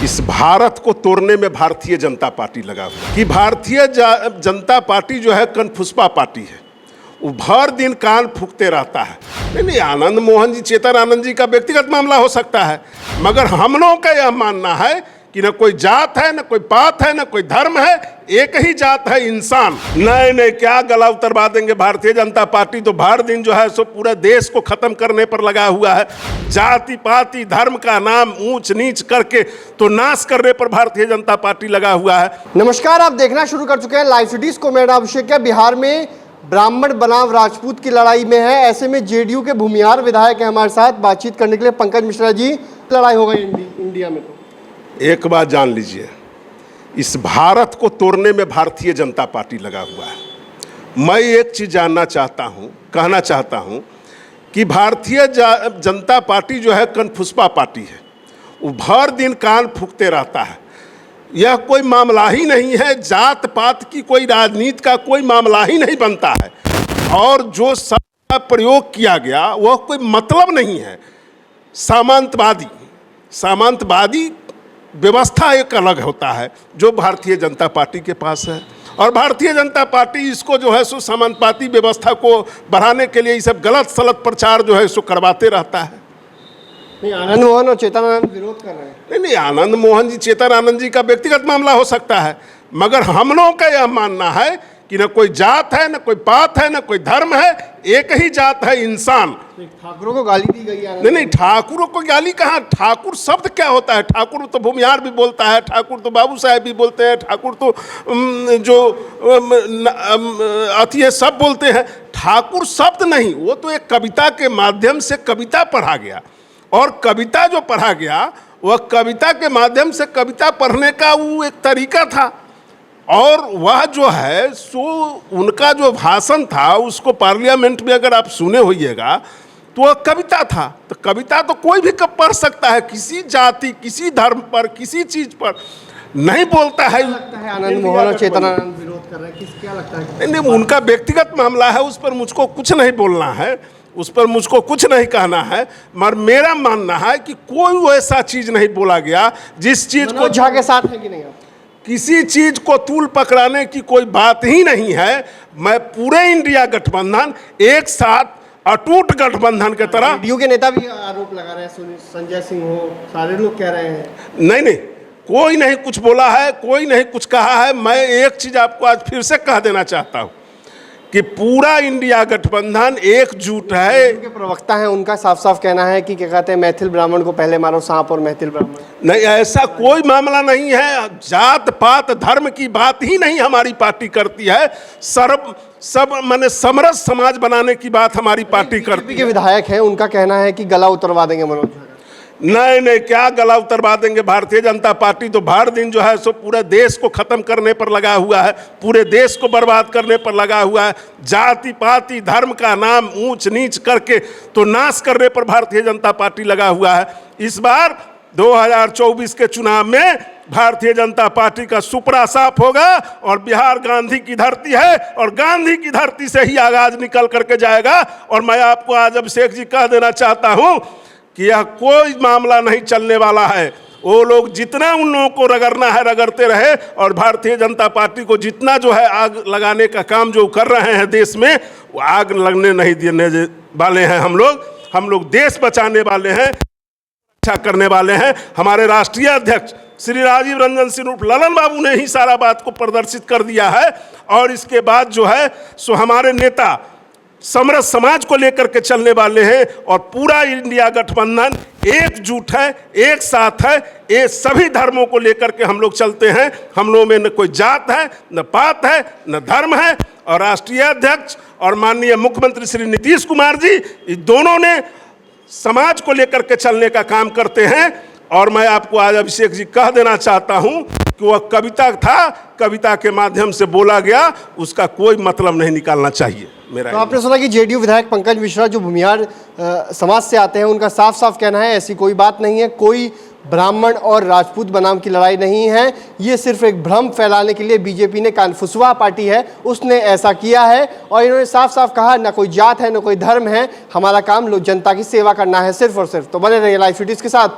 इस भारत को तोड़ने में भारतीय जनता पार्टी लगा हुआ कि भारतीय जनता पार्टी जो है कनफुसपा पार्टी है। वो भर दिन कान फूकते रहता है। नहीं, आनंद मोहन जी, चेतन आनंद जी का व्यक्तिगत मामला हो सकता है, मगर हम लोगों का यह मानना है कि न कोई जात है, न कोई पात है, न कोई धर्म है, एक ही जात है, इंसान। नहीं, क्या गला उतरवा देंगे भारतीय जनता पार्टी। तो भर दिन जो है सो पूरे देश को खत्म करने पर लगा हुआ है। जाति पाति धर्म का नाम ऊंच नीच करके तो नाश करने पर भारतीय जनता पार्टी लगा हुआ है। नमस्कार, आप देखना शुरू कर चुके हैं लाइव सिटीज को। मेरा अभिषेक है। बिहार में ब्राह्मण बनाम राजपूत की लड़ाई में है। ऐसे में जेडीयू के भूमिहार विधायक हैं हमारे साथ बातचीत करने के लिए, पंकज मिश्रा जी। लड़ाई हो गई इंडिया में। तो एक बात जान लीजिए, इस भारत को तोड़ने में भारतीय जनता पार्टी लगा हुआ है। मैं एक चीज़ जानना चाहता हूँ, कहना चाहता हूँ कि भारतीय जनता पार्टी जो है कनफुसपा पार्टी है। वो भर दिन कान फूकते रहता है। यह कोई मामला ही नहीं है, जात पात की कोई राजनीति का कोई मामला ही नहीं बनता है। और जो शब्द का प्रयोग किया गया वह कोई मतलब नहीं है। सामंतवादी व्यवस्था एक अलग होता है जो भारतीय जनता पार्टी के पास है, और भारतीय जनता पार्टी इसको जो है सो सामंतवादी व्यवस्था को बढ़ाने के लिए ये सब गलत सलत प्रचार जो है सो करवाते रहता है। नहीं, आनंद मोहन और चेतन आनंद विरोध कर रहे हैं। नहीं, आनंद मोहन जी, चेतन आनंद जी का व्यक्तिगत मामला हो सकता है, मगर हम लोगों का यह मानना है कि न कोई जात है, न कोई पात है, न कोई धर्म है, एक ही जात है, इंसान। ठाकुरों को गाली दी गई है। नहीं, ठाकुरों को गाली कहाँ। ठाकुर शब्द क्या होता है? ठाकुर तो भूमिहार भी बोलता है, ठाकुर तो बाबू साहेब भी बोलते हैं, ठाकुर तो जो अति है सब बोलते हैं। ठाकुर शब्द नहीं, वो तो एक कविता के माध्यम से कविता पढ़ा गया, और कविता जो पढ़ा गया वह कविता के माध्यम से कविता पढ़ने का वो एक तरीका था। और वह जो है सो उनका जो भाषण था उसको पार्लियामेंट में अगर आप सुने होइएगा तो वह कविता था। तो कविता तो कोई भी कब पढ़ सकता है, किसी जाति, किसी धर्म पर, किसी चीज पर नहीं बोलता है। लगता है आनंद मोहन और चेतन आनंद विरोध कर रहे हैं, क्या लगता है? नहीं, उनका व्यक्तिगत मामला है, उस पर मुझको कुछ नहीं बोलना है, उस पर मुझको कुछ नहीं कहना है। मगर मेरा मानना है कि कोई वैसा चीज नहीं बोला गया जिस चीज को झा के साथ है कि नहीं, किसी चीज को तूल पकड़ाने की कोई बात ही नहीं है। मैं पूरे इंडिया गठबंधन एक साथ अटूट गठबंधन के तरह। जेडीयू के नेता भी आरोप लगा रहे हैं, संजय सिंह हो, सारे लोग कह रहे हैं। नहीं, कोई नहीं कुछ बोला है, कोई नहीं कुछ कहा है। मैं एक चीज आपको आज फिर से कह देना चाहता हूं कि पूरा इंडिया गठबंधन एकजुट है। उनके प्रवक्ता हैं, उनका साफ साफ कहना है कि क्या कहते हैं, मैथिल ब्राह्मण को पहले मारो सांप और मैथिल ब्राह्मण। नहीं, ऐसा कोई मामला नहीं है। जात पात धर्म की बात ही नहीं हमारी पार्टी करती है। सब माने समरस समाज बनाने की बात हमारी पार्टी करती है। के विधायक हैं, उनका कहना है कि गला उतरवा देंगे मनोज झा। नहीं, क्या गला उतरवा देंगे। भारतीय जनता पार्टी तो भर दिन जो है सो पूरे देश को खत्म करने पर लगा हुआ है, पूरे देश को बर्बाद करने पर लगा हुआ है। जाति पाति धर्म का नाम ऊंच नीच करके तो नाश करने पर भारतीय जनता पार्टी लगा हुआ है। इस बार 2024 के चुनाव में भारतीय जनता पार्टी का सुपड़ा साफ होगा, और बिहार गांधी की धरती है, और गांधी की धरती से ही आगाज निकल करके जाएगा। और मैं आपको आज अभिषेक जी कह देना चाहता हूं कि यह कोई मामला नहीं चलने वाला है। वो लोग जितना उन लोगों को रगड़ना है रगड़ते रहे, और भारतीय जनता पार्टी को जितना जो है आग लगाने का काम जो कर रहे हैं देश में, वो आग लगने नहीं देने वाले हैं। हम लोग देश बचाने वाले हैं, रक्षा करने वाले हैं। हमारे राष्ट्रीय अध्यक्ष श्री राजीव रंजन सिंह उर्फ ललन बाबू ने ही सारा बात को प्रदर्शित कर दिया है। और इसके बाद जो है सो हमारे नेता समरस समाज को लेकर के चलने वाले हैं, और पूरा इंडिया गठबंधन एकजुट है, एक साथ है। ये सभी धर्मों को लेकर के हम लोग चलते हैं। हम लोगों में न कोई जात है, न पात है, न धर्म है। और राष्ट्रीय अध्यक्ष और माननीय मुख्यमंत्री श्री नीतीश कुमार जी, ये दोनों ने समाज को लेकर के चलने का काम करते हैं। और मैं आपको आज अभिषेक जी कह देना चाहता हूं कि वह कविता था, कविता के माध्यम से बोला गया, उसका कोई मतलब नहीं निकालना चाहिए। मेरा तो आपने सुना कि जेडीयू विधायक पंकज मिश्रा जो भूमिहार समाज से आते हैं, उनका साफ साफ कहना है ऐसी कोई बात नहीं है, कोई ब्राह्मण और राजपूत बनाम की लड़ाई नहीं है। ये सिर्फ एक भ्रम फैलाने के लिए बीजेपी ने कानफुसवा पार्टी है उसने ऐसा किया है। और इन्होंने साफ साफ कहा ना कोई जात है, ना कोई धर्म है, हमारा काम जनता की सेवा करना है सिर्फ और सिर्फ। तो बने रहिए लाइव सिटीज के साथ।